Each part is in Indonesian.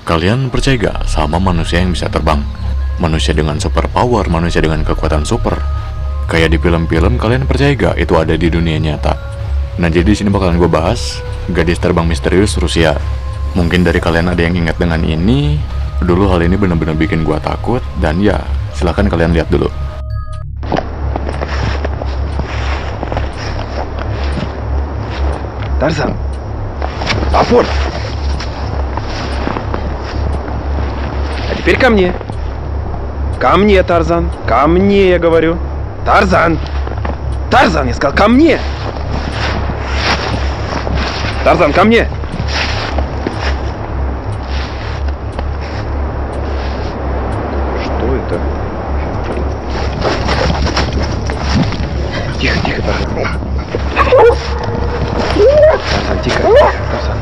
Kalian percaya gak sama manusia yang bisa terbang? Manusia dengan super power, manusia dengan kekuatan super. Kayak di film-film, kalian percaya gak itu ada di dunia nyata? Nah, jadi di sini bakalan gue bahas gadis terbang misterius Rusia. Mungkin dari kalian ada yang ingat dengan ini. Dulu hal ini benar-benar bikin gue takut. Dan ya, silahkan kalian lihat dulu. Тарзан! Апорт! А теперь ко мне. Ко мне, Тарзан. Ко мне, я говорю. Тарзан! Тарзан, я сказал, ко мне! Тарзан, ко мне! Что это? Тихо, тихо, Тарзан. Тарзан, тихо, Тарзан.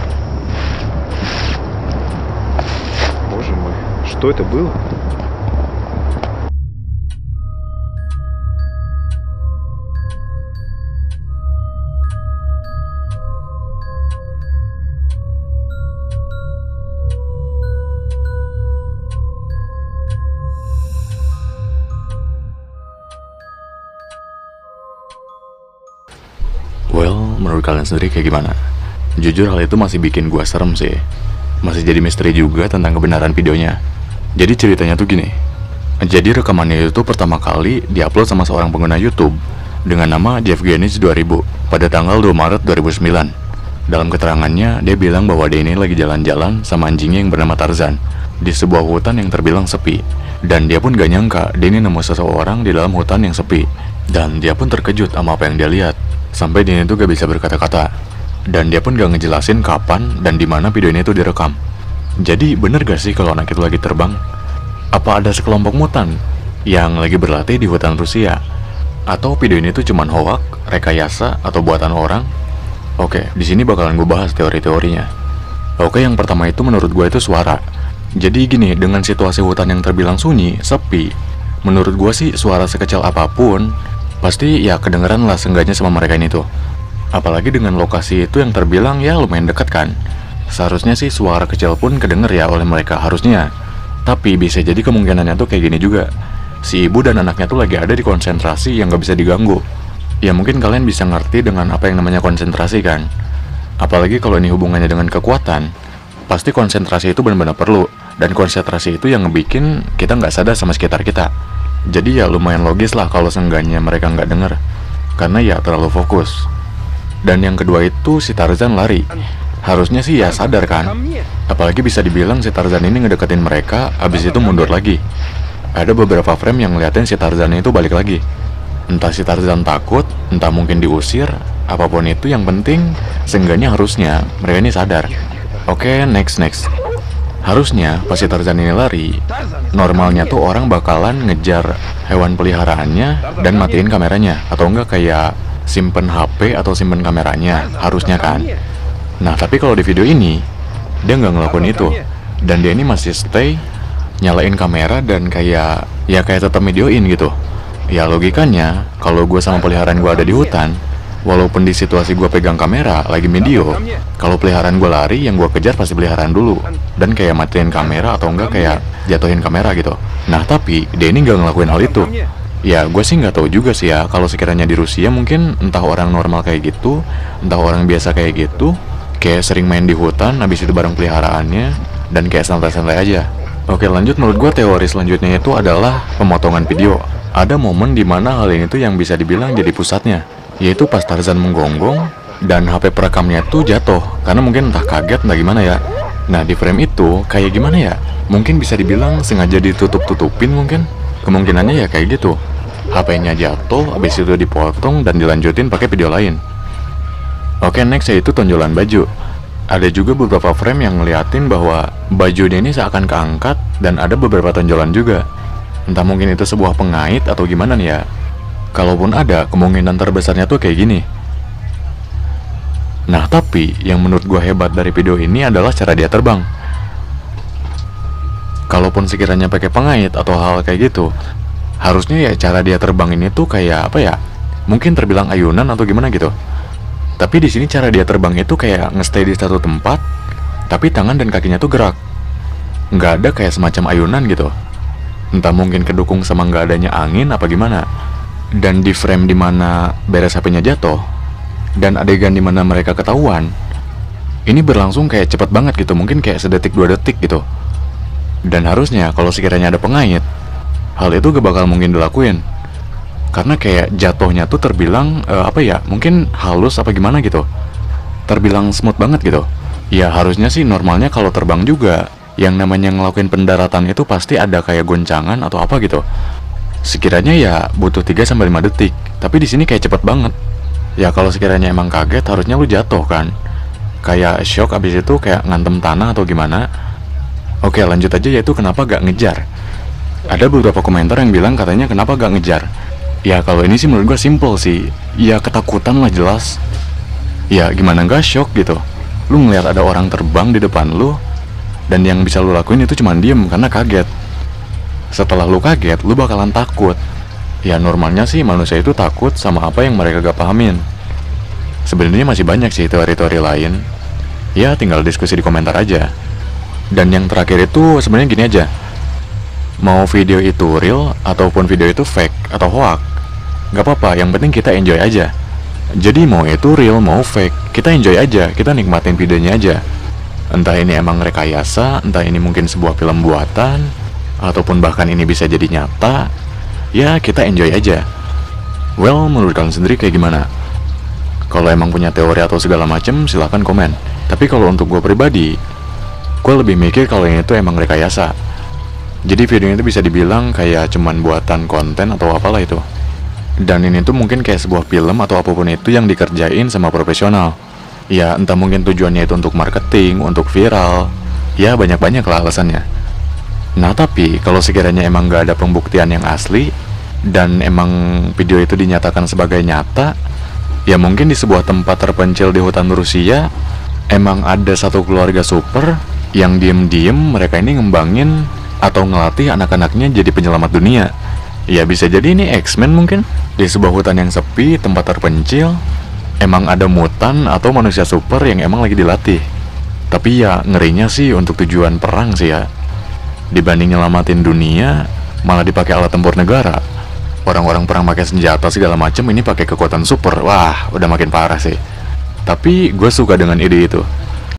Боже мой, что это было? Well, menurut kalian sendiri kayak gimana? Jujur hal itu masih bikin gua serem sih. Masih jadi misteri juga tentang kebenaran videonya. Jadi ceritanya tuh gini. Jadi rekamannya itu pertama kali diupload sama seorang pengguna YouTube dengan nama Jevgenij 2000 pada tanggal 2 Maret 2009. Dalam keterangannya, dia bilang bahwa dia ini lagi jalan-jalan sama anjingnya yang bernama Tarzan di sebuah hutan yang terbilang sepi. Dan dia pun gak nyangka dia ini nemu seseorang di dalam hutan yang sepi. Dan dia pun terkejut sama apa yang dia lihat. Sampai dia itu gak bisa berkata-kata. Dan dia pun gak ngejelasin kapan dan di mana video ini tuh direkam. Jadi bener gak sih kalau anak itu lagi terbang? Apa ada sekelompok mutan yang lagi berlatih di hutan Rusia? Atau video ini tuh cuman hoak, rekayasa, atau buatan orang? Oke, di sini bakalan gue bahas teori-teorinya. Oke, yang pertama itu menurut gue itu suara. Jadi gini, dengan situasi hutan yang terbilang sunyi, sepi, menurut gue sih suara sekecil apapun pasti ya kedengeran lah seenggaknya sama mereka ini tuh. Apalagi dengan lokasi itu yang terbilang ya lumayan dekat kan. Seharusnya sih suara kecil pun kedenger ya oleh mereka, harusnya. Tapi bisa jadi kemungkinannya tuh kayak gini juga. Si ibu dan anaknya tuh lagi ada di konsentrasi yang gak bisa diganggu. Ya mungkin kalian bisa ngerti dengan apa yang namanya konsentrasi kan. Apalagi kalau ini hubungannya dengan kekuatan, pasti konsentrasi itu benar-benar perlu. Dan konsentrasi itu yang ngebikin kita nggak sadar sama sekitar kita. Jadi ya lumayan logis lah kalau seenggaknya mereka nggak denger. Karena ya terlalu fokus. Dan yang kedua itu si Tarzan lari. Harusnya sih ya sadar kan. Apalagi bisa dibilang si Tarzan ini ngedeketin mereka, abis itu mundur lagi. Ada beberapa frame yang ngeliatin si Tarzan itu balik lagi. Entah si Tarzan takut, entah mungkin diusir, apapun itu yang penting seenggaknya harusnya mereka ini sadar. Oke, next. Harusnya pas si Tarzan ini lari, normalnya tuh orang bakalan ngejar hewan peliharaannya dan matiin kameranya. Atau enggak kayak simpen HP atau simpen kameranya, harusnya kan. Nah tapi kalau di video ini, dia nggak ngelakuin itu. Dan dia ini masih stay, nyalain kamera dan kayak tetap videoin gitu. Ya logikanya, kalau gue sama peliharaan gue ada di hutan, walaupun di situasi gue pegang kamera, lagi video, kalau peliharaan gue lari, yang gue kejar pasti peliharaan dulu. Dan kayak matiin kamera atau enggak kayak jatuhin kamera gitu. Nah tapi, dia ini nggak ngelakuin hal itu. Ya gue sih nggak tahu juga sih ya, kalau sekiranya di Rusia mungkin entah orang normal kayak gitu, entah orang biasa kayak gitu, kayak sering main di hutan, habis itu bareng peliharaannya, dan kayak santai-santai aja. Oke lanjut, menurut gue teori selanjutnya itu adalah pemotongan video. Ada momen dimana hal ini tuh yang bisa dibilang jadi pusatnya, yaitu pas Tarzan menggonggong dan HP perekamnya tuh jatuh karena mungkin entah kaget entah gimana ya. Nah di frame itu kayak gimana ya, mungkin bisa dibilang sengaja ditutup-tutupin mungkin. Kemungkinannya ya kayak gitu, HP-nya jatuh, habis itu dipotong dan dilanjutin pakai video lain. Oke next yaitu tonjolan baju. Ada juga beberapa frame yang ngeliatin bahwa bajunya ini seakan keangkat dan ada beberapa tonjolan juga. Entah mungkin itu sebuah pengait atau gimana nih ya. Kalaupun ada, kemungkinan terbesarnya tuh kayak gini. Nah tapi yang menurut gue hebat dari video ini adalah cara dia terbang. Kalaupun sekiranya pakai pengait atau hal kayak gitu, harusnya ya cara dia terbang ini tuh kayak apa ya, mungkin terbilang ayunan atau gimana gitu. Tapi di sini cara dia terbang itu kayak ngestay di satu tempat, tapi tangan dan kakinya tuh gerak. nggak ada kayak semacam ayunan gitu. Entah mungkin kedukung sama nggak adanya angin apa gimana. Dan di frame dimana beres HP-nya jatuh, dan adegan dimana mereka ketahuan, ini berlangsung kayak cepet banget gitu, mungkin kayak sedetik 2 detik gitu. Dan harusnya kalau sekiranya ada pengait, hal itu gak bakal mungkin dilakuin. Karena kayak jatuhnya tuh terbilang mungkin halus apa gimana gitu. Terbilang smooth banget gitu. Ya harusnya sih normalnya kalau terbang juga, yang namanya ngelakuin pendaratan itu pasti ada kayak goncangan atau apa gitu. Sekiranya ya butuh 3-5 detik, tapi di sini kayak cepet banget. Ya kalau sekiranya emang kaget harusnya lu jatuh kan. Kayak shock abis itu kayak ngantem tanah atau gimana. Oke lanjut aja, yaitu kenapa gak ngejar. Ada beberapa komentar yang bilang katanya kenapa gak ngejar. Ya kalau ini sih menurut gue simple sih. Ya ketakutan lah jelas. Ya gimana gak shock gitu. Lu ngeliat ada orang terbang di depan lu, dan yang bisa lu lakuin itu cuma diem karena kaget. Setelah lu kaget, lu bakalan takut. Ya normalnya sih manusia itu takut sama apa yang mereka gak pahamin. Sebenarnya masih banyak sih teori-teori lain. Ya tinggal diskusi di komentar aja. Dan yang terakhir itu sebenarnya gini aja. Mau video itu real ataupun video itu fake atau hoax, gak apa-apa, yang penting kita enjoy aja. Jadi mau itu real mau fake, kita enjoy aja, kita nikmatin videonya aja. Entah ini emang rekayasa, entah ini mungkin sebuah film buatan, ataupun bahkan ini bisa jadi nyata. Ya kita enjoy aja. Well, menurut kalian sendiri kayak gimana? Kalau emang punya teori atau segala macem, silahkan komen. Tapi kalau untuk gue pribadi, gue lebih mikir kalau ini tuh emang rekayasa. Jadi videonya itu bisa dibilang kayak cuman buatan konten atau apalah itu. Dan ini tuh mungkin kayak sebuah film atau apapun itu yang dikerjain sama profesional. Ya entah mungkin tujuannya itu untuk marketing, untuk viral. Ya banyak-banyak lah alasannya. Nah tapi kalau sekiranya emang gak ada pembuktian yang asli, dan emang video itu dinyatakan sebagai nyata, ya mungkin di sebuah tempat terpencil di hutan Rusia, emang ada satu keluarga super yang diem-diem mereka ini ngembangin atau ngelatih anak-anaknya jadi penyelamat dunia. Ya bisa jadi ini X-Men mungkin. Di sebuah hutan yang sepi, tempat terpencil, emang ada mutan atau manusia super yang emang lagi dilatih. Tapi ya ngerinya sih untuk tujuan perang sih ya. Dibanding nyelamatin dunia, malah dipakai alat tempur negara. Orang-orang perang pakai senjata segala macam, ini pakai kekuatan super. Wah, udah makin parah sih. Tapi gue suka dengan ide itu.